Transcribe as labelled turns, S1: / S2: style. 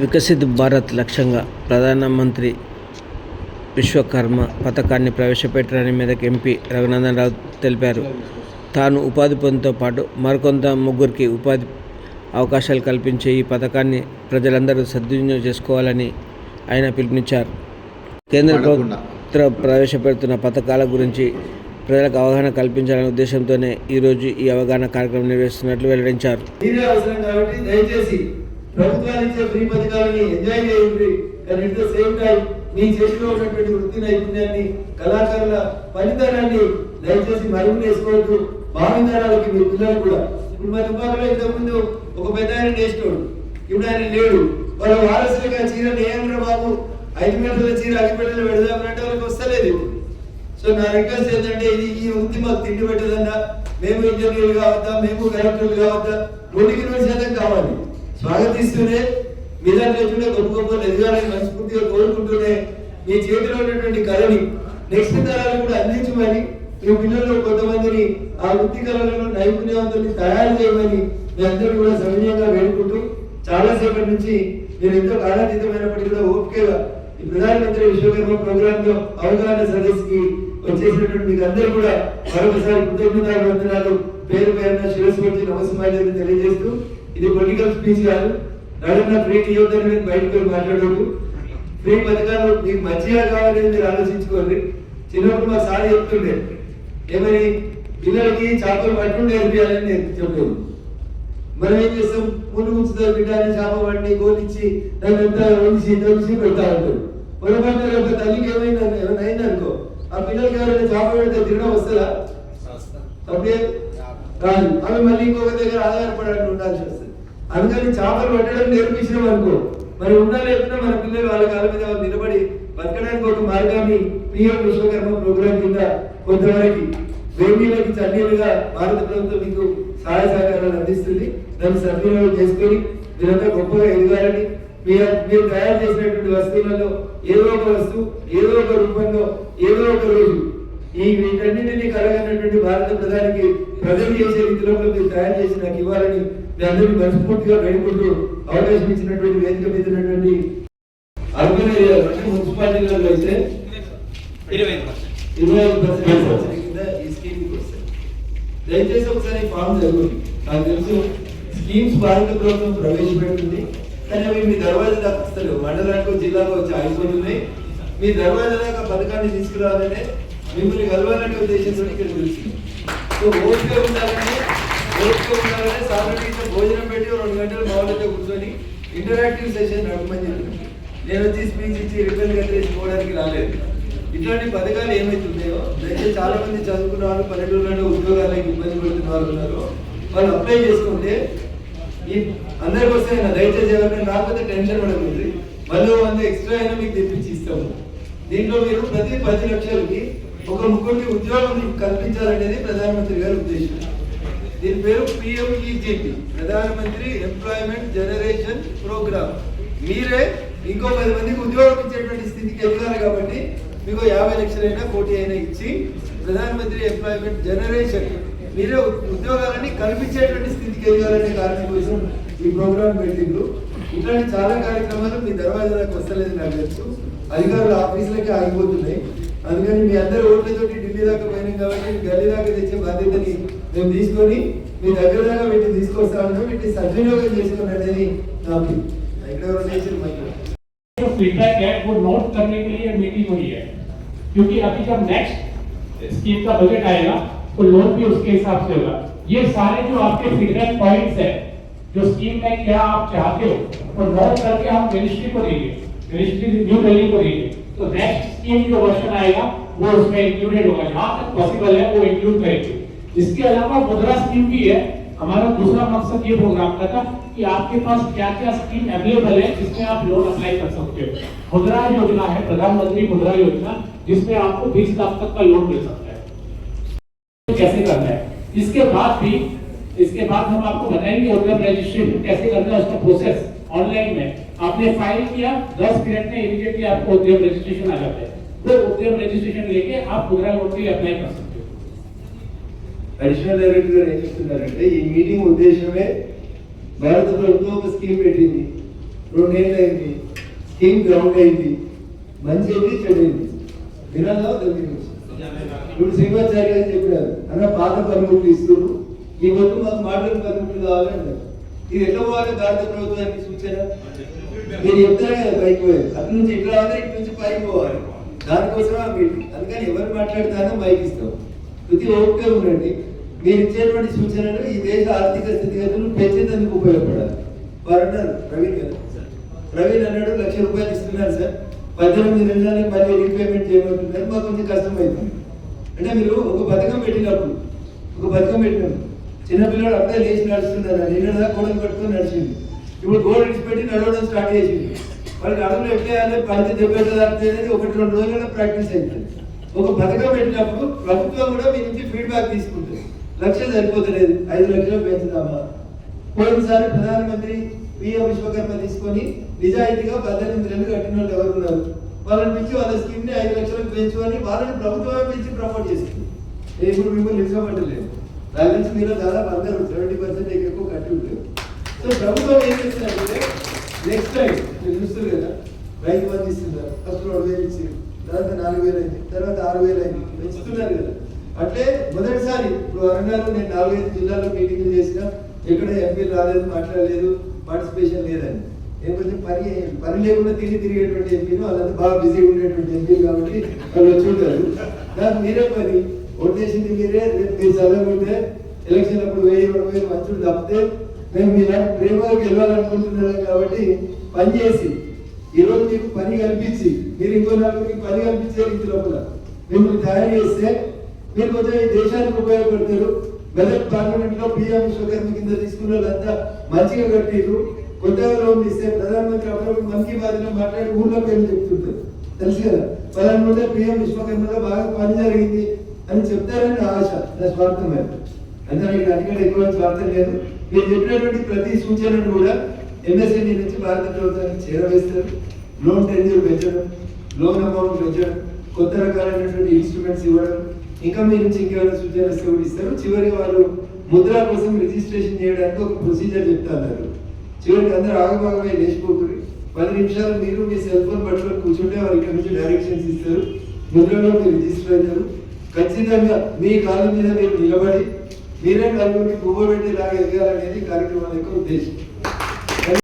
S1: వికసిత్ భారత్ లక్ష్యంగా ప్రధానమంత్రి విశ్వకర్మ పథకాన్ని ప్రవేశపెట్టారని మెదక్ ఎంపీ రఘునందన్ రావు తెలిపారు. తాను ఉపాధి పొందుతో పాటు మరికొంత ముగ్గురికి ఉపాధి అవకాశాలు కల్పించే ఈ పథకాన్ని ప్రజలందరూ సద్వినియోగం చేసుకోవాలని ఆయన పిలుపునిచ్చారు. కేంద్ర ప్రభుత్వం ప్రవేశపెడుతున్న పథకాల గురించి ప్రజలకు అవగాహన కల్పించాలనే ఉద్దేశంతోనే ఈరోజు ఈ అవగాహన కార్యక్రమం నిర్వహిస్తున్నట్లు వెల్లడించారు.
S2: ప్రభుత్వాలు ఇచ్చే ఫ్రీ పథకాలని ఎంజాయ్ చేయండి, కానీ అట్ ద సేమ్ టైం మీ చేతిలో ఉన్నటువంటి వృత్తి నైపుణ్యాన్ని, కళాకారుల ఫలితాన్ని దయచేసి మరుగున వేసుకోవద్దు. భావితరాలకి మీ పిల్లలు కూడా ఇప్పుడు మా తుపాకులో ఇంతకుముందు ఒక పెద్ద ఆయన నేర్చుకోడు, ఇప్పుడు ఆయన లేడు. వాళ్ళ వారసులుగా చీర నేయంద్ర బాబు 5 మీటర్ల చీర అగ్గిపెట్టెలు పెడదామంటే వాళ్ళకి వస్తలేదు. సో నా రిక్వెస్ట్ ఏంటంటే ఈ వృత్తి మాకు తిండి పెట్టదన్నా, మేము ఇంజనీర్లు కావద్దా, మేము కలెక్టర్లు కావద్దా, 100% కావాలి. స్వాగతిస్తూనే మీ దాంట్లో గొప్ప గొప్ప ఎదగాలని మనస్ఫూర్తిగా కోరుకుంటూనే మీ చేతిలో ఉన్నటువంటి కళని నెక్స్ట్ తరాలు కూడా అందించమని, మీ పిల్లల్లో కొంతమందిని ఆ వృత్తి కళలను నైపుణ్యవంతుల్ని తయారు చేయమని మీ అందరూ కూడా సవినయంగా వేడుకుంటూ, చాలాసేపటి నుంచి మీరు ఎంతో కాలాతీతమైనప్పటికీ కూడా ఓపికగా ఈ ప్రధానమంత్రి విశ్వకర్మ ప్రోగ్రామ్ లో అవగాహన సదస్సుకి వచ్చేసినటువంటి మీకు అందరూ కూడా మరొకసారి కృతజ్ఞతావందనాలు పేరు పేరున శిరస్సు వచ్చి నమస్కారాలు తెలియజేస్తూ, ఇది పొలిటికల్ స్పీచ్ కాదు. నడన ఫ్రీ ఇవ్వద్దని నేను బయటకు మాట్లాడదు. ఫ్రీ పథకాలు మీకు మంచిగా కావాలని మీరు ఆలోచించుకోండి. చిన్నప్పుడు మా సార్ చెప్తుండే, ఏమని పిల్లలకి చేపలు పట్టు నేర్పియాలని చెప్పలేదు. మనం ఏం చేస్తాం, ముళ్ళు ఉంచుతో బిడ్డని చేప పట్టి గోలిచ్చి దాన్ని అంతా తొలిచి పెడతా ఉంటారు. పొరపాటు ఒక తల్లికి ఏమైనా అయిందనుకో, ఆ పిల్లలకి ఎవరైనా చేప పెడితే తినడం వస్తుందా? అప్పుడే కాదు, అవి మళ్ళీ ఇంకొక దగ్గర ఆధారపడాలని ఉండాల్సి వస్తుంది. అందుకని చేపలు పట్టడం నేర్పించడం అనుకో, మరి ఉండాలేకుండా మన పిల్లలు వాళ్ళ కాళ్ళ మీద వాళ్ళు నిలబడి బతకడానికి ఒక మార్గాన్ని పిఎం విశ్వకర్మ ప్రోగ్రాం కింద కొంతవరకు వేమీలకి చన్నీలుగా భారత ప్రభుత్వం మీకు సహాయ సహకారాలు అందిస్తుంది. దాన్ని సద్వినియోగం చేసుకొని మీరంతా గొప్పగా ఎదగాలని, మీరు తయారు చేసినటువంటి వస్తువులలో ఏదో ఒక వస్తువు ఏదో ఒక రూపంలో ఏదో ఒక రోజు ఈ వీటన్నింటినీ కలగనటువంటి భారత ప్రధానికి ప్రజలు చేసే రీతిలో మీరు తయారు చేసి నాకు ఇవ్వాలని మీ అందరినీ మనస్ఫూర్తిగా వేడుకుంటూ, అవకాశం ఇచ్చినటువంటి వేదిక మీద ఉన్నటువంటి అర్బన్ ఏరియా మున్సిపాలిటీలలో అయితే 25% కింద ఈ స్కీమ్ వస్తాయి. దయచేసి ఒకసారి ఫామ్ జరుగుతుంది. నాకు తెలుసు స్కీమ్స్ భారత ప్రభుత్వం ప్రవేశపెడుతుంది, కానీ అవి మీ దర్వాజా దాకా వస్తలేవు. మండలానికి జిల్లాకు వచ్చి ఆగిపోతున్నాయి. మీ దర్వాజా దాకా పథకాన్ని తీసుకురావాలనే మిమ్మల్ని కలవాలనే ఉద్దేశంతో ఇక్కడ తెలిసింది. సో ఓపిక ఉండాలని సాధారణ భోజనం పెట్టి 2 గంటలు మామూలుగా కూర్చొని ఇంటరాక్టివ్ సెషన్ నడపమని చెప్పి నేను వచ్చి స్పీచ్ ఇచ్చి రిపేర్ కట్టేసుకోవడానికి రాలేదు. ఇట్లాంటి పథకాలు ఏమైతున్నాయో దయచేసి చాలా మంది చదువుకున్న వాళ్ళు పల్లెటూరులో ఉద్యోగాలకు ఇబ్బంది పడుతున్న వాళ్ళు ఉన్నారు, వాళ్ళు అప్లై చేసుకుంటే ఈ అందరికి వస్తాయి. దయచేసి ఎవరికైనా రాకపోతే టెన్షన్ పడకూడదు, మళ్ళీ 100 ఎక్స్ట్రా అయినా మీకు తెప్పించి ఇస్తాము. దీంట్లో మీరు ప్రతి 10 లక్షలకి ఒక ముగ్గురికి ఉద్యోగం కల్పించాలనేది ప్రధానమంత్రి గారి ఉద్దేశం. దీని పేరు PMEGP, ప్రధానమంత్రి ఎంప్లాయ్మెంట్ జనరేషన్ ప్రోగ్రామ్. మీరే ఇంకో 10 మందికి ఉద్యోగం ఇచ్చేటువంటి స్థితికి ఎదగాలి. కాబట్టి మీకు 50 లక్షలైనా 1 కోటి అయినా ఇచ్చి ప్రధానమంత్రి ఎంప్లాయ్మెంట్ జనరేషన్ మీరే ఉద్యోగాలని కల్పించేటువంటి స్థితికి ఎదగాలనే కారణం కోసం ఈ ప్రోగ్రాం పెట్టిండ్రు. ఇట్లాంటి చాలా కార్యక్రమాలు మీ దర్వాజాలకు వస్తలేదు నాకు తెలుసు. అధికారుల ఆఫీసులకే ఆగిపోతున్నాయి. అందుకని మీ అందరి ఓట్లతోటి ఢిల్లీ దాకా పోయినాం కాబట్టి గల్లీ దాకా తెచ్చే బాధ్యతని మేము తీసుకొని మీ దగ్గర దాకా వీటిని తీసుకొస్తా ఉన్నాం. వీటిని సద్వినియోగం చేసుకున్నది నాకు
S3: फीडबैक है वो नोट करने के लिए मीटिंग हुई है, क्योंकि अभी जब नेक्स्ट स्कीम का बजट आएगा तो लोन भी उसके हिसाब से होगा. ये सारे जो आपके फीडबैक पॉइंट्स है, जो स्कीम में क्या आप चाहते हो वो नोट करके हम मिनिस्ट्री को देंगे, मिनिस्ट्री न्यू दिल्ली को देंगे. तो नेक्स्ट स्कीम जो वर्जन आएगा वो उसमें इंक्लूडेड होगा, जहां तक पॉसिबल है वो इंक्लूड करेंगे. इसके अलावा मुद्रा स्कीम भी है. हमारा दूसरा मकसद ये प्रोग्राम का था कि आपके पास क्या क्या स्कीम अवेलेबल है जिसमें आप लोन अप्लाई कर सकते हो. मुद्रा योजना है, प्रधानमंत्री मुद्रा योजना, जिसमें आपको 20 लाख तक का लोन मिल सकता है. कैसे करना है इसके बाद हम आपको बताएंगे उद्यम रजिस्ट्रेशन कैसे करना है. उसका प्रोसेस ऑनलाइन में आपने फाइल किया, 10 मिनट में इमीडिएटली आपको उद्यम रजिस्ट्रेशन आ जाता है. तो उद्यम रजिस्ट्रेशन लेके आप मुद्रा लोन के लिए अप्लाई कर सकते हो.
S2: అడిషనల్ డైరెక్టర్ గారు ఏం చెప్తున్నారంటే, ఈ మీటింగ్ ఉద్దేశమే భారత ప్రభుత్వం ఒక స్కీమ్ పెట్టింది. 2 ఏళ్ళు అయింది, స్కీమ్ గ్రౌండ్ అయింది, మంచి అయింది, చెడు అయింది. వినాలా దగ్గర నుంచి ఇప్పుడు శ్రీనివాచార్య గారు చెప్పారు అన్న పాత పనిముట్లు ఇస్తున్నారు, ఈ మొత్తం మాకు మోడర్న్ పనిముట్లు కావాలంటారు. ఇది ఎట్లా పోవాలి భారత ప్రభుత్వానికి సూచన? మీరు చెప్తారే కదా పైకి పోయారు, అటు నుంచి ఇట్లా రావాలి, ఇటు నుంచి పైకి పోవాలి. దానికోసం ఆ మీటింగ్. అందుకని ఎవరు మాట్లాడతానో మైక్ ఇస్తాం. ప్రతి ఓపిక ఉండండి. మీరు ఇచ్చేటువంటి సూచనలు ఈ దేశ ఆర్థిక స్థితిగతులు పెంచేందుకు ఉపయోగపడాలి. వారు అన్నారు ప్రవీణ్ గారు, ప్రవీణ్ అన్నాడు 1,00,000 రూపాయలు ఇస్తున్నారు సార్, 18 నెలలకి మళ్ళీ రీపేమెంట్ చేయమంటున్నారు, మాకు కొంచెం కష్టమైంది. అంటే మీరు ఒక పథకం పెట్టినప్పుడు చిన్నపిల్లడు అప్పుడే లేచి నడుస్తున్నారు, నిన్న గోడలు పట్టుకొని నడిచింది, ఇప్పుడు గోడ విడిచిపెట్టి నడవడం స్టార్ట్ చేసింది. వాళ్ళకి అడుగులు ఎట్లా వేయాలి, పడితే దెబ్బ అనేది 1-2 రోజుల్లో ప్రాక్టీస్ అవుతుంది. ఒక పథకం పెట్టినప్పుడు ప్రభుత్వం కూడా మీ నుంచి ఫీడ్బ్యాక్ తీసుకుంటుంది. 1,00,000 సరిపోతలేదు, 5 లక్షలు పెంచుదామా? పోయినసారి ప్రధానమంత్రి పిఎం విశ్వకర్మ తీసుకొని నిజాయితీగా 18 నెలలు కట్టిన వాళ్ళు ఎవరు ఉన్నారు? వాళ్ళని పిలిచి వాళ్ళ స్కీమ్ ని 5 లక్షలకు పెంచుకొని వాళ్ళని ప్రభుత్వమే పిలిచి ప్రమోట్ చేస్తుంది. ఇప్పుడు మిమ్మల్ని నిలిచబట్టలేదు. దాని నుంచి మీరు దాదాపు అందరూ 70% ఎక్కువ కట్టి ఉంటారు. సో ప్రభుత్వం ఏం చేస్తున్నారంటే నెక్స్ట్ టైం మీరు చూస్తారు కదా, రైతు బంధు ఇస్తున్నారు, ఫస్ట్ 2,000 ఇచ్చారు, తర్వాత 4,000 అయింది, తర్వాత 6,000 అయింది, పెంచుతున్నారు కదా. అట్లే మొదటిసారి ఇప్పుడు వరంగల్లో నేను 4-5 జిల్లాల్లో మీటింగ్లు చేసినా ఎక్కడ ఎంపీలు రాలేదు, మాట్లాడలేదు, పార్టిసిపేషన్ లేదని. నేను కొంచెం పని లేకుండా తిరిగేటువంటి ఎంపీలు, వాళ్ళంతా బాగా బిజీగా ఉండేటువంటి ఎంపీలు కాబట్టి వాళ్ళు వచ్చి ఉంటారు. నాకు మీరే పని, ఓటేసింది మీరే, మీరు చదవకుంటే ఎలక్షన్ అప్పుడు 1,000-2,000 మంచులు తప్పితే మేము మీలాంటి ప్రేమగా గెలవాలనుకుంటున్నాం. కాబట్టి పని చేసి ఈరోజు మీకు పని కల్పించి మీరు ఇంకో నలుగురికి పని కల్పించే రీతి లోపల మిమ్మల్ని తయారు చేస్తే మీరు కొంచెం ఈ దేశానికి ఉపయోగపడతారు. మెదక్ పార్లమెంట్ లో పిఎం విశ్వకర్మ కింద తీసుకున్న వాళ్ళంతా మంచిగా కట్టిరు. కొత్తగా లోన్ ఇస్తే ప్రధానమంత్రి అప్పుడప్పుడు మన్ కీ బాత్ లో మాట్లాడి ఊళ్ళో పేర్లు చెప్తుంటారు, తెలుసు కదా. ప్రధానమంత్రి పిఎం విశ్వకర్మలో బాగా పని జరిగింది అని చెప్తారని ఆశ, నా స్వార్థం లేదు. అందుకని అందుకంటే ఎక్కువ స్వార్థం లేదు. మీరు చెప్పినటువంటి ప్రతి సూచనను కూడా ఎంఎస్ఎంఈ నుంచి భారత ప్రభుత్వానికి చేరవేస్తారు. లోన్ టెన్యూర్ పెంచడం, లోన్ అమౌంట్ పెంచడం, కొత్త రకాలైనటువంటి ఇన్స్ట్రుమెంట్స్ ఇవ్వడం, ఇంకా మీ నుంచి ఇంకేమైనా సూచనలు ఇస్తే కూడా ఇస్తారు. చివరికి వాళ్ళు ముద్ర కోసం రిజిస్ట్రేషన్ చేయడానికి ఒక ప్రొసీజర్ చెప్తారు. చివరికి అందరూ ఆగభాగమే లేచిపోతుంది. 10 నిమిషాలు మీరు మీ సెల్ ఫోన్ పట్టుకొని కూర్చుంటే వాళ్ళు ఇక్కడ నుంచి డైరెక్షన్స్ ఇస్తారు. ముద్రలో మీరు రిజిస్టర్ అవుతారు. ఖచ్చితంగా మీ కాళ్ళ మీద మీరు నిలబడి మీరే నలుగురికి పువ్వు పెట్టేలాగా ఎదగాలనేది కార్యక్రమం యొక్క ఉద్దేశం.